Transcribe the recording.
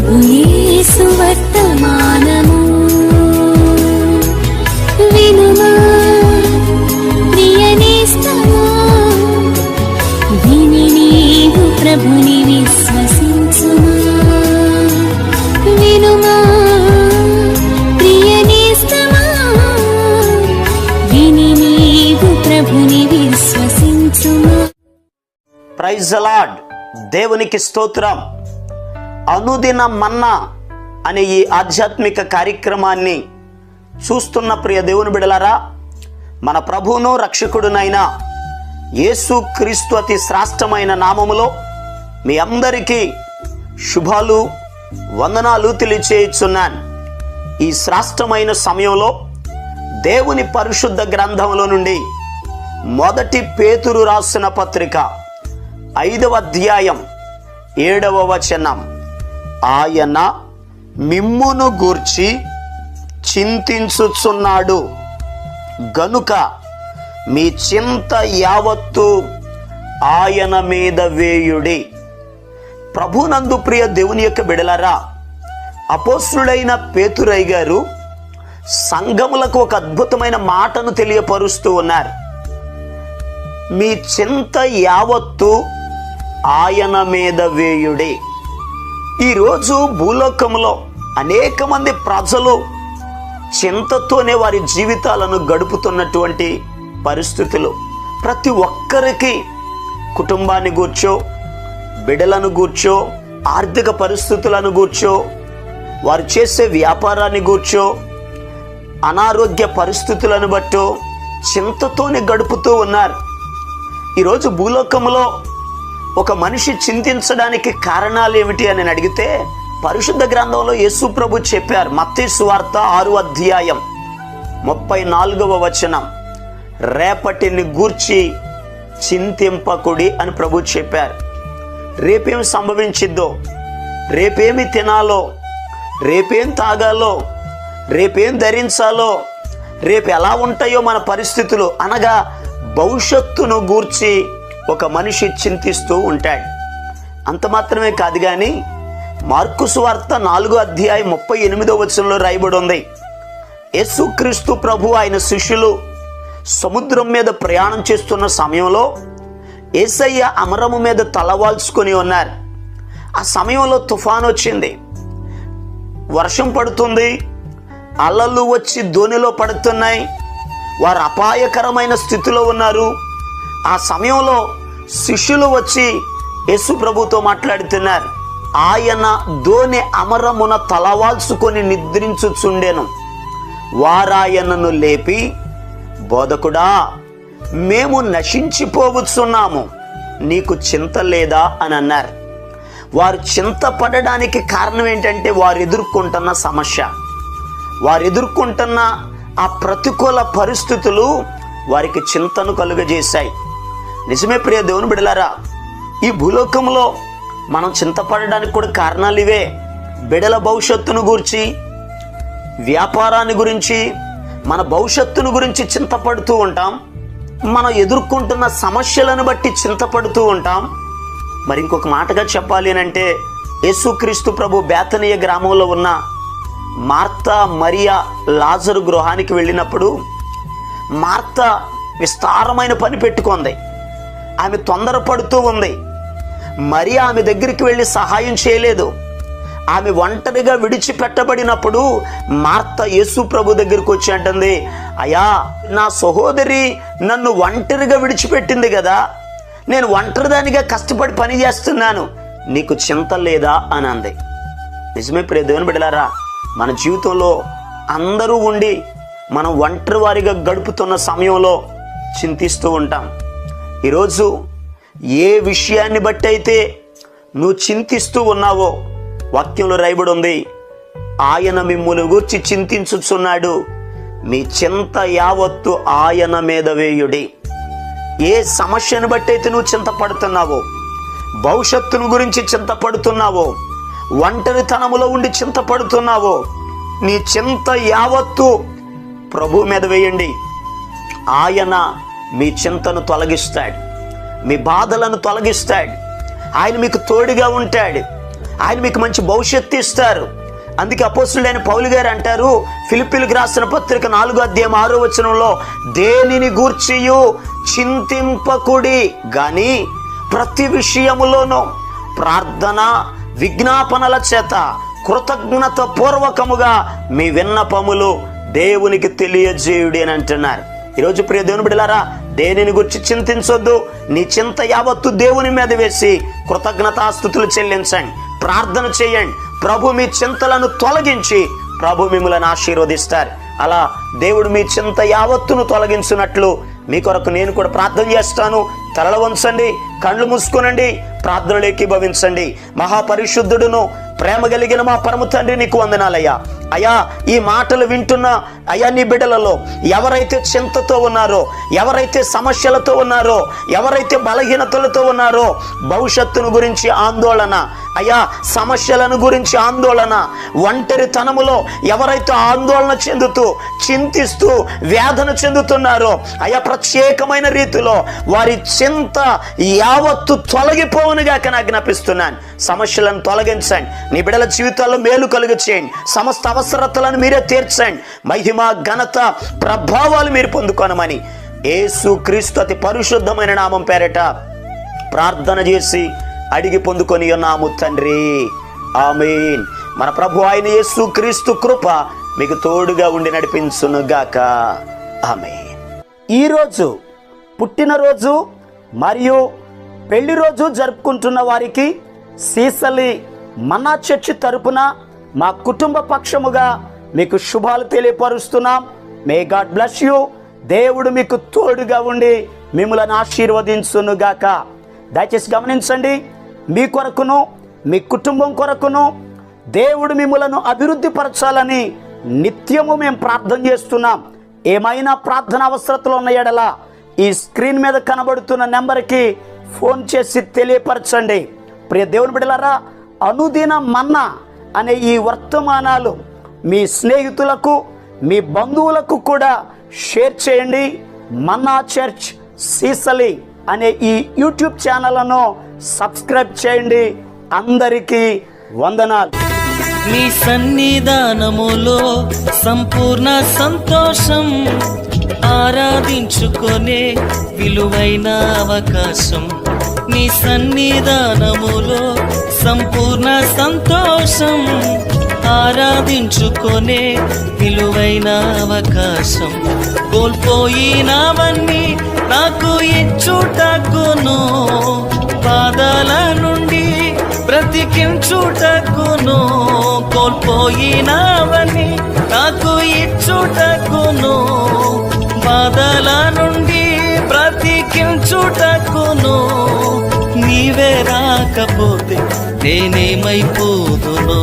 ప్రభు యేసు వర్తమానము వినుమా ప్రియనేస్తమా, విని నీవు ప్రభుని విశ్వసించుమా. వినుమా ప్రియనేస్తమా, విని నీవు ప్రభుని విశ్వసించుమా. Praise the lord. దేవునికి స్తోత్రం. అనుదిన మన్నా అనే ఈ ఆధ్యాత్మిక కార్యక్రమాన్ని చూస్తున్న ప్రియ దేవుని బిడలారా, మన ప్రభువును రక్షకుడునైన యేసు క్రీస్తు అతి శ్రేష్టమైన నామములో మీ అందరికీ శుభాలు వందనాలు తెలియచేయుచున్నాను. ఈ శ్రేష్టమైన సమయంలో దేవుని పరిశుద్ధ గ్రంథంలో నుండి మొదటి పేతురు రాసిన పత్రిక 5వ అధ్యాయం 7వ వచనం, ఆయన మిమ్మును గూర్చి చింతించుచున్నాడు గనుక మీ చింత యావత్తు ఆయన మీద వేయుడి. ప్రభునందు ప్రియ దేవుని యొక్క బిడలారా, అపోస్తుడైన పేతురయ్య గారు సంఘములకు ఒక అద్భుతమైన మాటను తెలియపరుస్తూ ఉన్నారు. మీ చింత యావత్తు ఆయన మీద వేయుడి. ఈరోజు భూలోకంలో అనేక మంది ప్రజలు చింతతోనే వారి జీవితాలను గడుపుతున్నటువంటి పరిస్థితులు. ప్రతి ఒక్కరికి కుటుంబాన్ని గూర్చో, బిడ్డలను గూర్చో, ఆర్థిక పరిస్థితులను గూర్చో, వారు చేసే వ్యాపారాన్ని గూర్చో, అనారోగ్య పరిస్థితులను బట్టో చింతతోనే గడుపుతూ ఉన్నారు. ఈరోజు భూలోకంలో ఒక మనిషి చింతించడానికి కారణాలు ఏమిటి అని అడిగితే పరిశుద్ధ గ్రంథంలో యేసు ప్రభు చెప్పారు. మత్తయి సువార్త 6వ అధ్యాయం 34వ వచనం, రేపటిని గూర్చి చింతింపకుడి అని ప్రభు చెప్పారు. రేపేం సంభవించిద్దో, రేపేమి తినాలో, రేపేం తాగాలో, రేపేం ధరించాలో, రేపు ఎలా ఉంటాయో మన పరిస్థితులు అనగా భవిష్యత్తును గూర్చి ఒక మనిషి చింతిస్తూ ఉంటాడు. అంత మాత్రమే కాదు కానీ మార్కు సువార్త 4వ అధ్యాయం 38వ వచనంలో రాయబడి ఉంది, యేసుక్రీస్తు ప్రభు ఆయన శిష్యులు సముద్రం మీద ప్రయాణం చేస్తున్న సమయంలో యేసయ్య అమరము మీద తలవాల్చుకొని ఉన్నారు. ఆ సమయంలో తుఫాను వచ్చింది, వర్షం పడుతుంది, అలలు వచ్చి దోణిలో పడుతున్నాయి, వారు అపాయకరమైన స్థితిలో ఉన్నారు. ఆ సమయంలో శిష్యులు వచ్చి యేసు ప్రభుతో మాట్లాడుతున్నారు. ఆయన దోణి అమరమున తలవాల్చుకొని నిద్రించుచుండెను. వారాయనను లేపి, బోధకుడా, మేము నశించిపోవచ్చున్నాము, నీకు చింత లేదా అని అన్నారు. వారు చింతపడడానికి కారణం ఏంటంటే వారు ఎదుర్కొంటున్న సమస్య, వారు ఎదుర్కొంటున్న ఆ ప్రతికూల పరిస్థితులు వారికి చింతను కలుగజేశాయి. నిజమే ప్రియ దేవుని బిడలారా, ఈ భూలోకంలో మనం చింతపడడానికి కూడా కారణాలు ఇవే. బిడల భవిష్యత్తును గురించి, వ్యాపారాన్ని గురించి, మన భవిష్యత్తును గురించి చింతపడుతూ ఉంటాం. మనం ఎదుర్కొంటున్న సమస్యలను బట్టి చింతపడుతూ ఉంటాం. మరి ఇంకొక మాటగా చెప్పాలి అంటే, యేసుక్రీస్తు ప్రభు బేతనీయ గ్రామంలో ఉన్న మార్తా, మరియా, లాజరు గృహానికి వెళ్ళినప్పుడు మార్తా విస్తారమైన పని పెట్టుకుంది. ఆమె తొందరపడుతూ ఉంది. మరియా ఆమె దగ్గరికి వెళ్ళి సహాయం చేయలేదు. ఆమె ఒంటరిగా విడిచిపెట్టబడినప్పుడు మార్తా యేసు ప్రభు దగ్గరికి వచ్చి అంటుంది, అయ్యా, నా సహోదరి నన్ను ఒంటరిగా విడిచిపెట్టింది కదా, నేను ఒంటరిదానిగా కష్టపడి పని చేస్తున్నాను, నీకు చింత లేదా అని అంది. నిజమే ప్రియ దేవుని బిడ్డలారా, మన జీవితంలో అందరూ ఉండి మనం ఒంటరి వారిగా గడుపుతున్న సమయంలో చింతిస్తూ ఉంటాం. ఈరోజు ఏ విషయాన్ని బట్టి అయితే నువ్వు చింతిస్తూ ఉన్నావో వాక్యంలో రాయబడి ఉంది, ఆయన మిమ్మును గూర్చి చింతించుచున్నాడు, మీ చింత యావత్తు ఆయన మీద వేయుడి. ఏ సమస్యను బట్టి అయితే నువ్వు చింతపడుతున్నావో, భవిష్యత్తును గురించి చింతపడుతున్నావో, ఒంటరితనములో ఉండి చింతపడుతున్నావో, నీ చింత యావత్తు ప్రభు మీద వేయండి. ఆయన మీ చింతను తొలగిస్తాడు, మీ బాధలను తొలగిస్తాడు. ఆయన మీకు తోడుగా ఉంటాడు. ఆయన మీకు మంచి భవిష్యత్తు ఇస్తారు. అందుకే అపోస్తులైన పౌలు గారు అంటారు, ఫిలిప్పీలకు రాసిన పత్రిక 4:6 దేనిని గూర్చియు చింతింపకుడి గాని ప్రతి విషయములోనూ ప్రార్థన విజ్ఞాపనల చేత కృతజ్ఞత పూర్వకముగా మీ విన్నపములు దేవునికి తెలియజేయుడి అని అంటున్నారు. ఈరోజు ప్రియ దేవుని బిడ్డలారా, దేనిని గురించి చింతించొద్దు. నీ చింత యావత్తు దేవుని మీద వేసి కృతజ్ఞతాస్తుతులు చెల్లించండి, ప్రార్థన చేయండి. ప్రభు మీ చింతలను తొలగించి ప్రభు మిమ్మల్ని ఆశీర్వదిస్తారు. అలా దేవుడు మీ చింత యావత్తును తొలగించినట్లు మీ కొరకు నేను కూడా ప్రార్థన చేస్తాను. తలలు వంచండి, కళ్ళు మూసుకునండి, ప్రార్థనలు ఏకీభవించండి. మహాపరిశుద్ధుడును ప్రేమ కలిగిన మా పరమ తండ్రి, నీకు వందనాలయ్యా. అయ్యా, ఈ మాటలు వింటున్న అయ్యా నీ బిడ్డలలో ఎవరైతే చింతతో ఉన్నారో, ఎవరైతే సమస్యలతో ఉన్నారో, ఎవరైతే బలహీనతలతో ఉన్నారో, భవిష్యత్తును గురించి ఆందోళన, అయ్యా సమస్యలను గురించి ఆందోళన, ఒంటరితనములో ఎవరైతే ఆందోళన చెందుతూ చింతిస్తూ వేదన చెందుతున్నారో, అయ్యా ప్రత్యేకమైన రీతిలో వారి చింత యావత్తు తొలగిపోవునుగా ఆజ్ఞాపిస్తున్నాను. సమస్యలను తొలగించండి, నీ బిడ్డల జీవితాల్లో మేలు కలుగు చేయండి, సమస్త అవసరతలను మీరే తీర్చండి. మహిమ ఘనత ప్రభావాలు మీరు పొందుకోనమని యేసు క్రీస్తు అతి పరిశుద్ధమైన నామం పేరట ప్రార్థన చేసి అడిగి పొందుకొని ఉన్నాము తండ్రి, ఆమేన్. మన ప్రభు అయిన యేసు క్రీస్తు కృప మీకు తోడుగా ఉండి నడిపించునుగాక, ఆమేన్. ఈరోజు పుట్టినరోజు మరియు పెళ్లి రోజు జరుపుకుంటున్న వారికి సీసలి మన్నా చర్చి తరపున మా కుటుంబ పక్షముగా మీకు శుభాలు తెలియపరుస్తున్నాం. May God bless you. దేవుడు మీకు తోడుగా ఉండి మిమ్మల్ని ఆశీర్వదించునుగాక. దయచేసి గమనించండి, మీ కొరకును మీ కుటుంబం కొరకును దేవుడు మిమ్మలను అభివృద్ధి పరచాలని నిత్యము మేము ప్రార్థన చేస్తున్నాం. ఏమైనా ప్రార్థన అవసరతలు ఉన్న యెడల ఈ స్క్రీన్ మీద కనబడుతున్న నెంబర్కి ఫోన్ చేసి తెలియపరచండి. ప్రియ దేవుని బిడ్డలారా, అనుదిన మన్నా అనే ఈ వర్తమానాలు మీ స్నేహితులకు మీ బంధువులకు కూడా షేర్ చేయండి. మన్నా చర్చ్ సీసలి అనే ఈ యూట్యూబ్ ఛానల్ను సబ్స్క్రైబ్ చేయండి. అందరికీ వందనాలు. నీ సన్నిధానములో సంపూర్ణ సంతోషం, ఆరాధించుకొనే విలువైన అవకాశం. నీ సన్నిధానములో సంపూర్ణ సంతోషం, ఆరాధించుకొనే విలువైన అవకాశం. కోల్పోయినవన్నీ నాకు ఇచ్చుటకును, బాధల నుండి బ్రతికించుటకును. కోల్పోయినవన్నీ నాకు ఇచ్చుటకును, బాధల నుండి బ్రతికించుటకును. నీవే రాకపోతే నేనేమైపోదును.